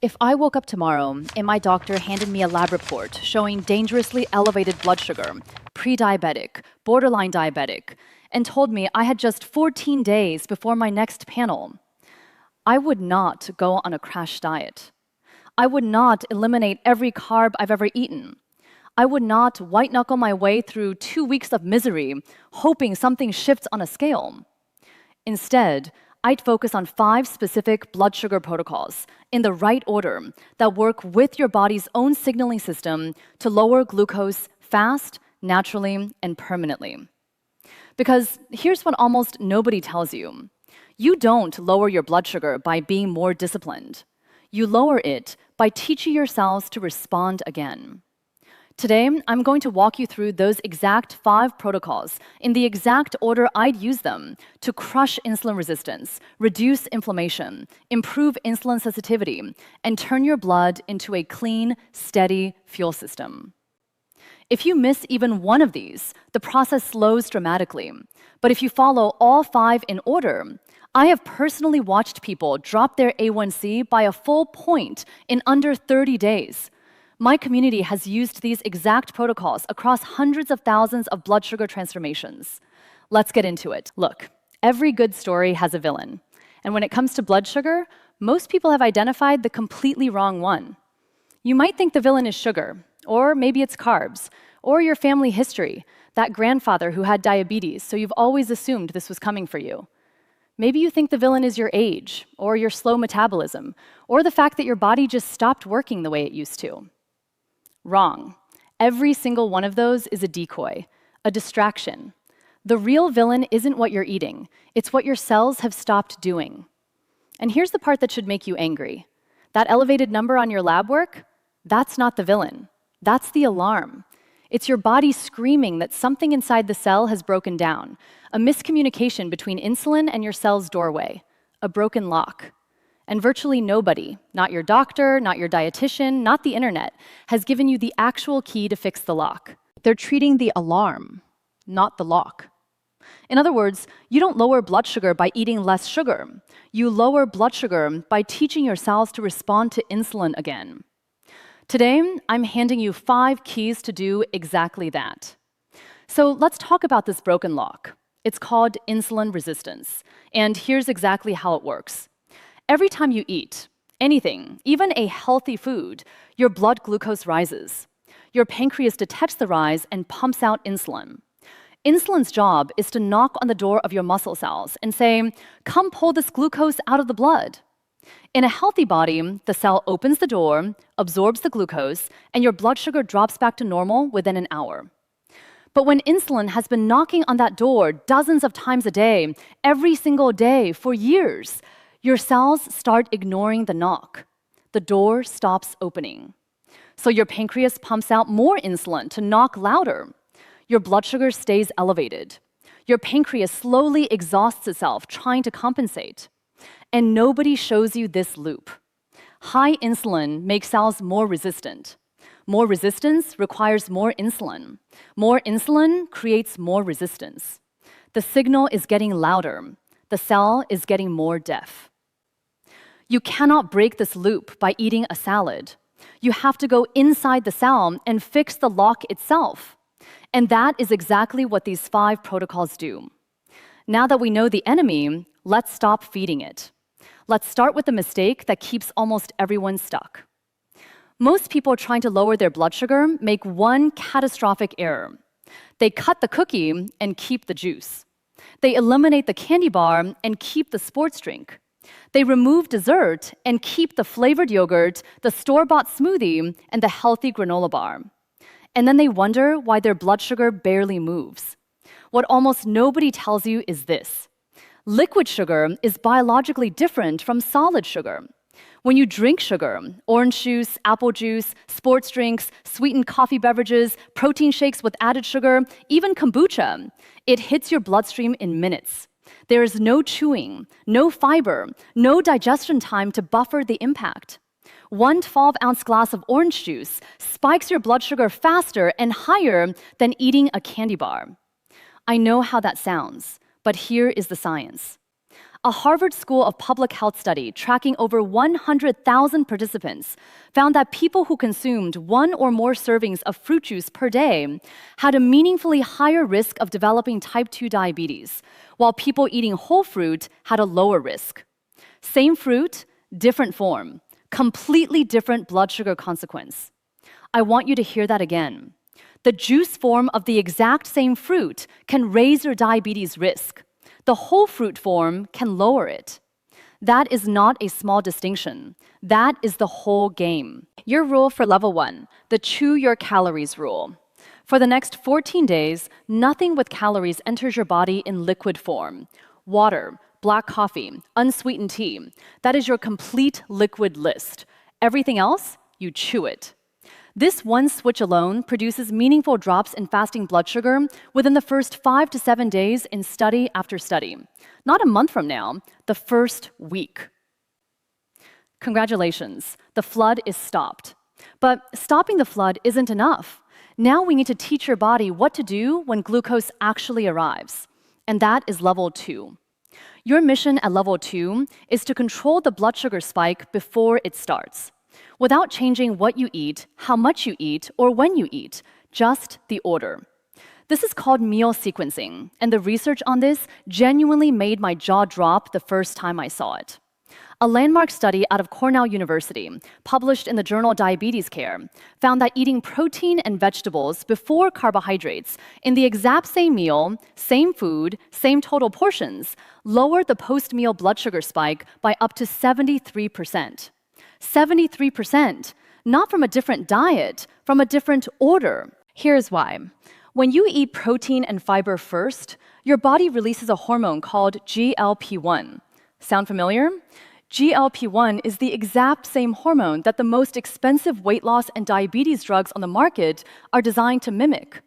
If I woke up tomorrow and my doctor handed me a lab report showing dangerously elevated blood sugar, pre-diabetic, borderline diabetic, and told me I had just 14 days before my next panel, I would not go on a crash diet. I would not eliminate every carb I've ever eaten. I would not white-knuckle my way through 2 weeks of misery, hoping something shifts on a scale. Instead, I'd focus on 5 specific blood sugar protocols in the right order that work with your body's own signaling system to lower glucose fast, naturally, and permanently. Because here's what almost nobody tells you. You don't lower your blood sugar by being more disciplined. You lower it by teaching yourselves to respond again. Today, I'm going to walk you through those exact 5 protocols in the exact order I'd use them to crush insulin resistance, reduce inflammation, improve insulin sensitivity, and turn your blood into a clean, steady fuel system. If you miss even one of these, the process slows dramatically. But if you follow all 5 in order, I have personally watched people drop their A1C by a full point in under 30 days. My community has used these exact protocols across hundreds of thousands of blood sugar transformations. Let's get into it. Look, every good story has a villain. And when it comes to blood sugar, most people have identified the completely wrong one. You might think the villain is sugar, or maybe it's carbs, or your family history, that grandfather who had diabetes, so you've always assumed this was coming for you. Maybe you think the villain is your age, or your slow metabolism, or the fact that your body just stopped working the way it used to. Wrong. Every single one of those is a decoy, a distraction. The real villain isn't what you're eating, it's what your cells have stopped doing. And here's the part that should make you angry. That elevated number on your lab work, that's not the villain. That's the alarm. It's your body screaming that something inside the cell has broken down, a miscommunication between insulin and your cell's doorway, a broken lock. And virtually nobody, not your doctor, not your dietitian, not the internet, has given you the actual key to fix the lock. They're treating the alarm, not the lock. In other words, you don't lower blood sugar by eating less sugar. You lower blood sugar by teaching your cells to respond to insulin again. Today, I'm handing you 5 keys to do exactly that. So let's talk about this broken lock. It's called insulin resistance. And here's exactly how it works. Every time you eat anything, even a healthy food, your blood glucose rises. Your pancreas detects the rise and pumps out insulin. Insulin's job is to knock on the door of your muscle cells and say, "Come pull this glucose out of the blood." In a healthy body, the cell opens the door, absorbs the glucose, and your blood sugar drops back to normal within an hour. But when insulin has been knocking on that door dozens of times a day, every single day for years, your cells start ignoring the knock. The door stops opening. So your pancreas pumps out more insulin to knock louder. Your blood sugar stays elevated. Your pancreas slowly exhausts itself trying to compensate. And nobody shows you this loop. High insulin makes cells more resistant. More resistance requires more insulin. More insulin creates more resistance. The signal is getting louder. The cell is getting more deaf. You cannot break this loop by eating a salad. You have to go inside the cell and fix the lock itself. And that is exactly what these 5 protocols do. Now that we know the enemy, let's stop feeding it. Let's start with the mistake that keeps almost everyone stuck. Most people trying to lower their blood sugar make one catastrophic error. They cut the cookie and keep the juice. They eliminate the candy bar and keep the sports drink. They remove dessert and keep the flavored yogurt, the store-bought smoothie, and the healthy granola bar. And then they wonder why their blood sugar barely moves. What almost nobody tells you is this. Liquid sugar is biologically different from solid sugar. When you drink sugar, orange juice, apple juice, sports drinks, sweetened coffee beverages, protein shakes with added sugar, even kombucha, it hits your bloodstream in minutes. There is no chewing, no fiber, no digestion time to buffer the impact. One 12-ounce glass of orange juice spikes your blood sugar faster and higher than eating a candy bar. I know how that sounds, but here is the science. A Harvard School of Public Health study tracking over 100,000 participants found that people who consumed 1 or more servings of fruit juice per day had a meaningfully higher risk of developing type 2 diabetes, while people eating whole fruit had a lower risk. Same fruit, different form, completely different blood sugar consequence. I want you to hear that again. The juice form of the exact same fruit can raise your diabetes risk. The whole fruit form can lower it. That is not a small distinction. That is the whole game. Your rule for level 1, the chew your calories rule. For the next 14 days, nothing with calories enters your body in liquid form. Water, black coffee, unsweetened tea. That is your complete liquid list. Everything else, you chew it. This one switch alone produces meaningful drops in fasting blood sugar within the first 5 to 7 days in study after study. Not a month from now, the first week. Congratulations, the flood is stopped. But stopping the flood isn't enough. Now we need to teach your body what to do when glucose actually arrives. And that is level 2. Your mission at level 2 is to control the blood sugar spike before it starts, without changing what you eat, how much you eat, or when you eat, just the order. This is called meal sequencing, and the research on this genuinely made my jaw drop the first time I saw it. A landmark study out of Cornell University, published in the journal Diabetes Care, found that eating protein and vegetables before carbohydrates in the exact same meal, same food, same total portions, lowered the post-meal blood sugar spike by up to 73%. 73%, not from a different diet, from a different order. Here's why. When you eat protein and fiber first, your body releases a hormone called GLP-1. Sound familiar? GLP-1 is the exact same hormone that the most expensive weight loss and diabetes drugs on the market are designed to mimic.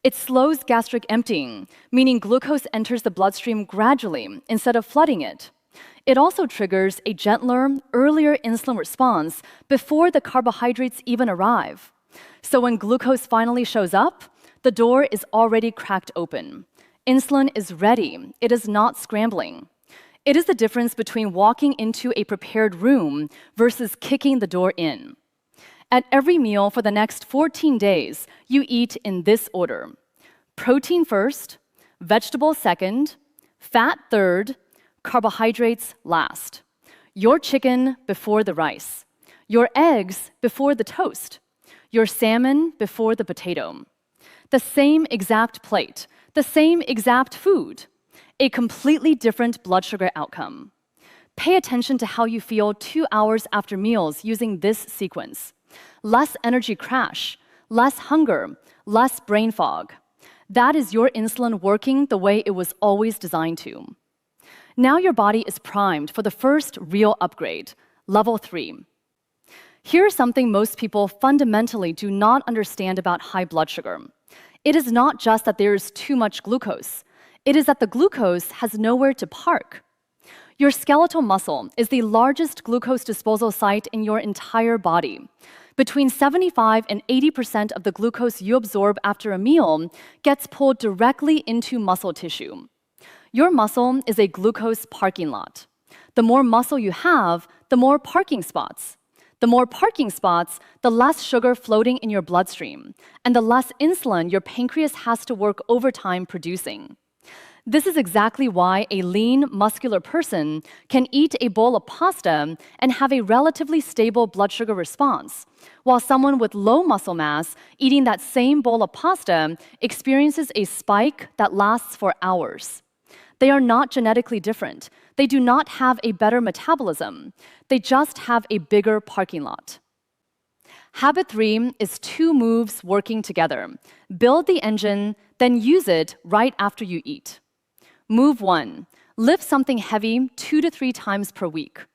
It slows gastric emptying, meaning glucose enters the bloodstream gradually instead of flooding it. It also triggers a gentler, earlier insulin response before the carbohydrates even arrive. So when glucose finally shows up, the door is already cracked open. Insulin is ready. It is not scrambling. It is the difference between walking into a prepared room versus kicking the door in. At every meal for the next 14 days, you eat in this order: protein first, vegetable second, fat third, carbohydrates last. Your chicken before the rice. Your eggs before the toast. Your salmon before the potato. The same exact plate, the same exact food. A completely different blood sugar outcome. Pay attention to how you feel 2 hours after meals using this sequence. Less energy crash, less hunger, less brain fog. That is your insulin working the way it was always designed to. Now your body is primed for the first real upgrade, level 3. Here's something most people fundamentally do not understand about high blood sugar. It is not just that there is too much glucose. It is that the glucose has nowhere to park. Your skeletal muscle is the largest glucose disposal site in your entire body. Between 75 and 80% of the glucose you absorb after a meal gets pulled directly into muscle tissue. Your muscle is a glucose parking lot. The more muscle you have, the more parking spots. The more parking spots, the less sugar floating in your bloodstream, and the less insulin your pancreas has to work overtime producing. This is exactly why a lean, muscular person can eat a bowl of pasta and have a relatively stable blood sugar response, while someone with low muscle mass eating that same bowl of pasta experiences a spike that lasts for hours. They are not genetically different. They do not have a better metabolism. They just have a bigger parking lot. Habit 3 is 2 moves working together. Build the engine, then use it right after you eat. Move 1, lift something heavy 2 to 3 times per week.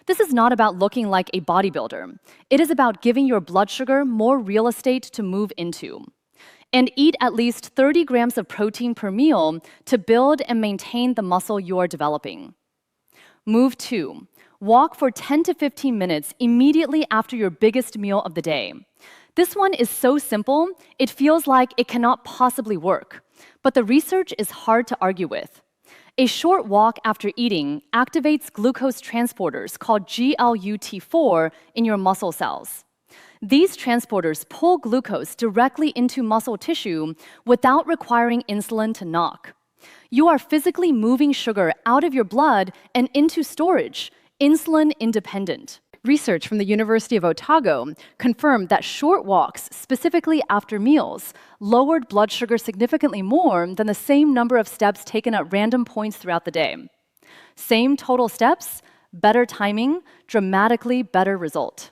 This is not about looking like a bodybuilder. It is about giving your blood sugar more real estate to move into. And eat at least 30 grams of protein per meal to build and maintain the muscle you are developing. Move 2, walk for 10 to 15 minutes immediately after your biggest meal of the day. This one is so simple, it feels like it cannot possibly work. But the research is hard to argue with. A short walk after eating activates glucose transporters called GLUT4 in your muscle cells. These transporters pull glucose directly into muscle tissue without requiring insulin to knock. You are physically moving sugar out of your blood and into storage, insulin independent. Research from the University of Otago confirmed that short walks, specifically after meals, lowered blood sugar significantly more than the same number of steps taken at random points throughout the day. Same total steps, better timing, dramatically better result.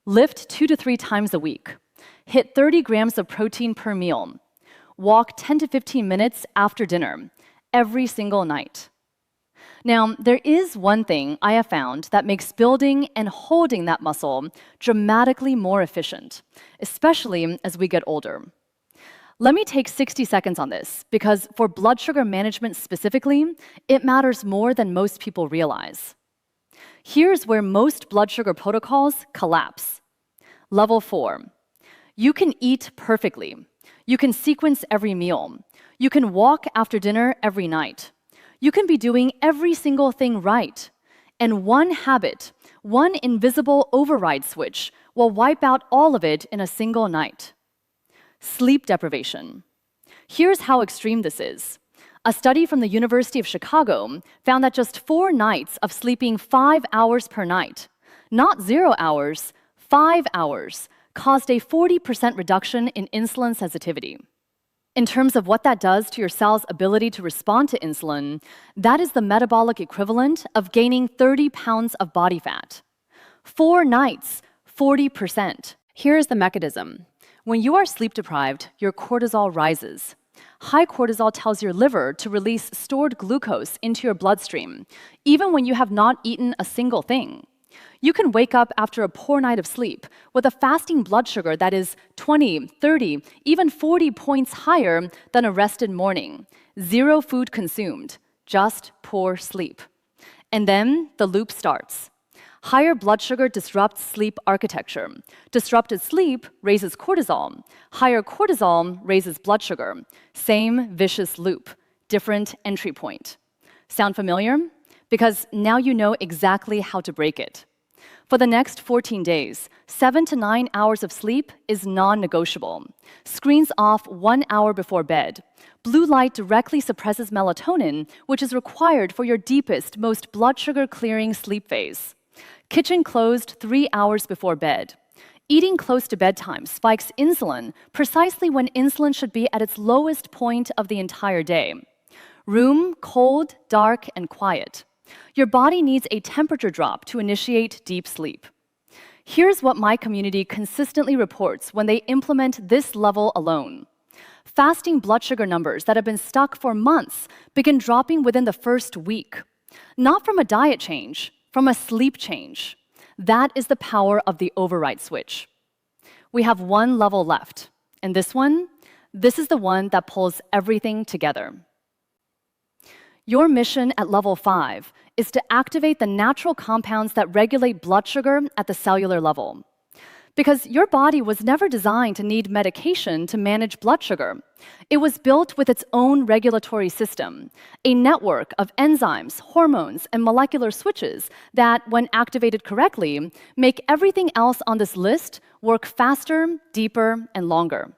Lift 2 to 3 times a week. Hit 30 grams of protein per meal. Walk 10 to 15 minutes after dinner, every single night. Now, there is one thing I have found that makes building and holding that muscle dramatically more efficient, especially as we get older. Let me take 60 seconds on this, because for blood sugar management specifically, it matters more than most people realize. Here's where most blood sugar protocols collapse. Level 4. You can eat perfectly. You can sequence every meal. You can walk after dinner every night. You can be doing every single thing right. And one habit, one invisible override switch, will wipe out all of it in a single night. Sleep deprivation. Here's how extreme this is. A study from the University of Chicago found that just 4 nights of sleeping 5 hours per night, not 0 hours, 5 hours, caused a 40% reduction in insulin sensitivity. In terms of what that does to your cell's ability to respond to insulin, that is the metabolic equivalent of gaining 30 pounds of body fat. 4 nights, 40%. Here's the mechanism. When you are sleep deprived, your cortisol rises. High cortisol tells your liver to release stored glucose into your bloodstream, even when you have not eaten a single thing. You can wake up after a poor night of sleep with a fasting blood sugar that is 20, 30, even 40 points higher than a rested morning. 0 food consumed, just poor sleep. And then the loop starts. Higher blood sugar disrupts sleep architecture. Disrupted sleep raises cortisol. Higher cortisol raises blood sugar. Same vicious loop, different entry point. Sound familiar? Because now you know exactly how to break it. For the next 14 days, 7 to 9 hours of sleep is non-negotiable. Screens off 1 hour before bed. Blue light directly suppresses melatonin, which is required for your deepest, most blood sugar clearing sleep phase. Kitchen closed 3 hours before bed. Eating close to bedtime spikes insulin precisely when insulin should be at its lowest point of the entire day. Room cold, dark, and quiet. Your body needs a temperature drop to initiate deep sleep. Here's what my community consistently reports when they implement this level alone. Fasting blood sugar numbers that have been stuck for months begin dropping within the first week. Not from a diet change, from a sleep change. That is the power of the override switch. We have 1 level left, and this is the one that pulls everything together. Your mission at level 5 is to activate the natural compounds that regulate blood sugar at the cellular level. Because your body was never designed to need medication to manage blood sugar. It was built with its own regulatory system, a network of enzymes, hormones, and molecular switches that, when activated correctly, make everything else on this list work faster, deeper, and longer.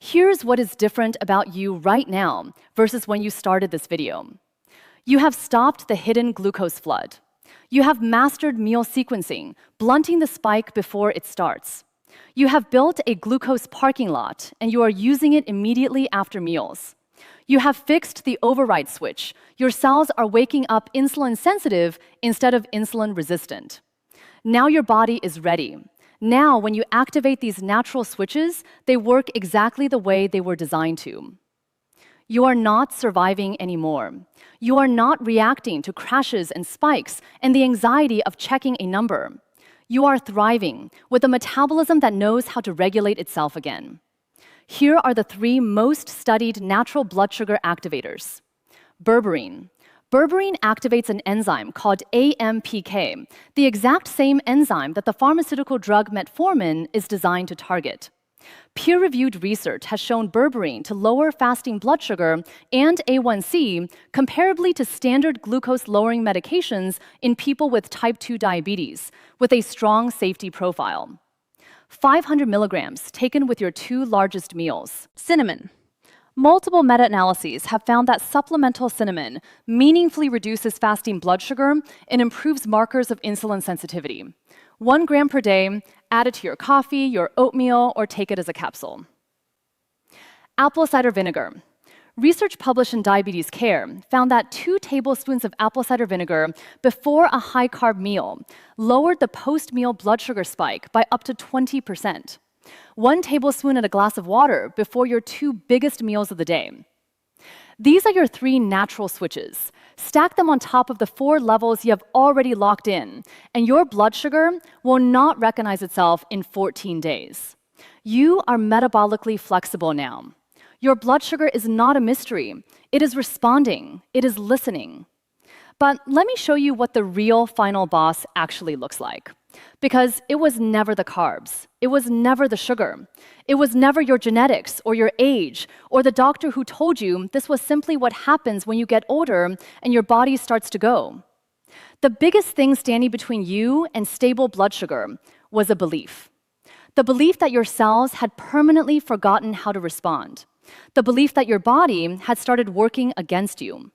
Here's what is different about you right now versus when you started this video. You have stopped the hidden glucose flood. You have mastered meal sequencing, blunting the spike before it starts. You have built a glucose parking lot, and you are using it immediately after meals. You have fixed the override switch. Your cells are waking up insulin sensitive instead of insulin resistant. Now your body is ready. Now, when you activate these natural switches, they work exactly the way they were designed to. You are not surviving anymore. You are not reacting to crashes and spikes and the anxiety of checking a number. You are thriving with a metabolism that knows how to regulate itself again. Here are the 3 most studied natural blood sugar activators. Berberine. Berberine activates an enzyme called AMPK, the exact same enzyme that the pharmaceutical drug metformin is designed to target. Peer-reviewed research has shown berberine to lower fasting blood sugar and A1C comparably to standard glucose-lowering medications in people with type 2 diabetes, with a strong safety profile. 500 milligrams taken with your 2 largest meals. Cinnamon. Multiple meta-analyses have found that supplemental cinnamon meaningfully reduces fasting blood sugar and improves markers of insulin sensitivity. 1 gram per day, add it to your coffee, your oatmeal, or take it as a capsule. Apple cider vinegar. Research published in Diabetes Care found that 2 tablespoons of apple cider vinegar before a high-carb meal lowered the post-meal blood sugar spike by up to 20%. 1 tablespoon in a glass of water before your 2 biggest meals of the day. These are your 3 natural switches. Stack them on top of the 4 levels you have already locked in, and your blood sugar will not recognize itself in 14 days. You are metabolically flexible now. Your blood sugar is not a mystery. It is responding. It is listening. But let me show you what the real final boss actually looks like. Because it was never the carbs. It was never the sugar. It was never your genetics or your age or the doctor who told you this was simply what happens when you get older and your body starts to go. The biggest thing standing between you and stable blood sugar was a belief. The belief that your cells had permanently forgotten how to respond. The belief that your body had started working against you.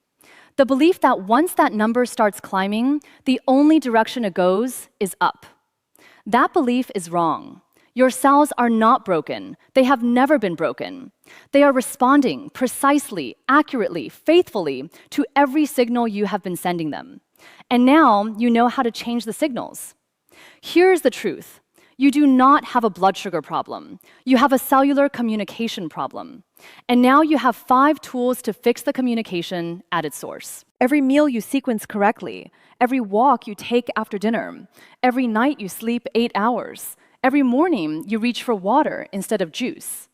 The belief that once that number starts climbing, the only direction it goes is up. That belief is wrong. Your cells are not broken. They have never been broken. They are responding precisely, accurately, faithfully to every signal you have been sending them. And now you know how to change the signals. Here's the truth. You do not have a blood sugar problem. You have a cellular communication problem. And now you have 5 tools to fix the communication at its source. Every meal you sequence correctly, every walk you take after dinner, every night you sleep 8 hours, every morning you reach for water instead of juice.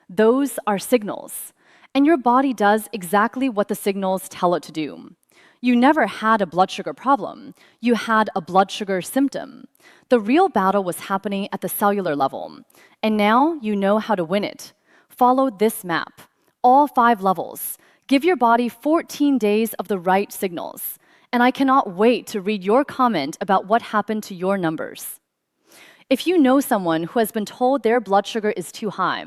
Those are signals. And your body does exactly what the signals tell it to do. You never had a blood sugar problem. You had a blood sugar symptom. The real battle was happening at the cellular level. And now you know how to win it. Follow this map. All 5 levels. Give your body 14 days of the right signals. And I cannot wait to read your comment about what happened to your numbers. If you know someone who has been told their blood sugar is too high,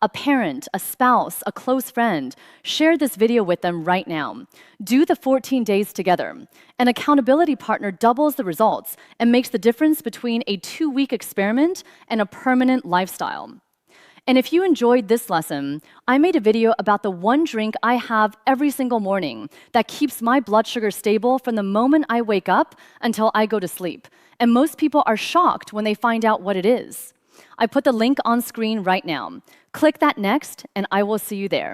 a parent, a spouse, a close friend, share this video with them right now. Do the 14 days together. An accountability partner doubles the results and makes the difference between a 2-week experiment and a permanent lifestyle. And if you enjoyed this lesson, I made a video about the 1 drink I have every single morning that keeps my blood sugar stable from the moment I wake up until I go to sleep. And most people are shocked when they find out what it is. I put the link on screen right now. Click that next, and I will see you there.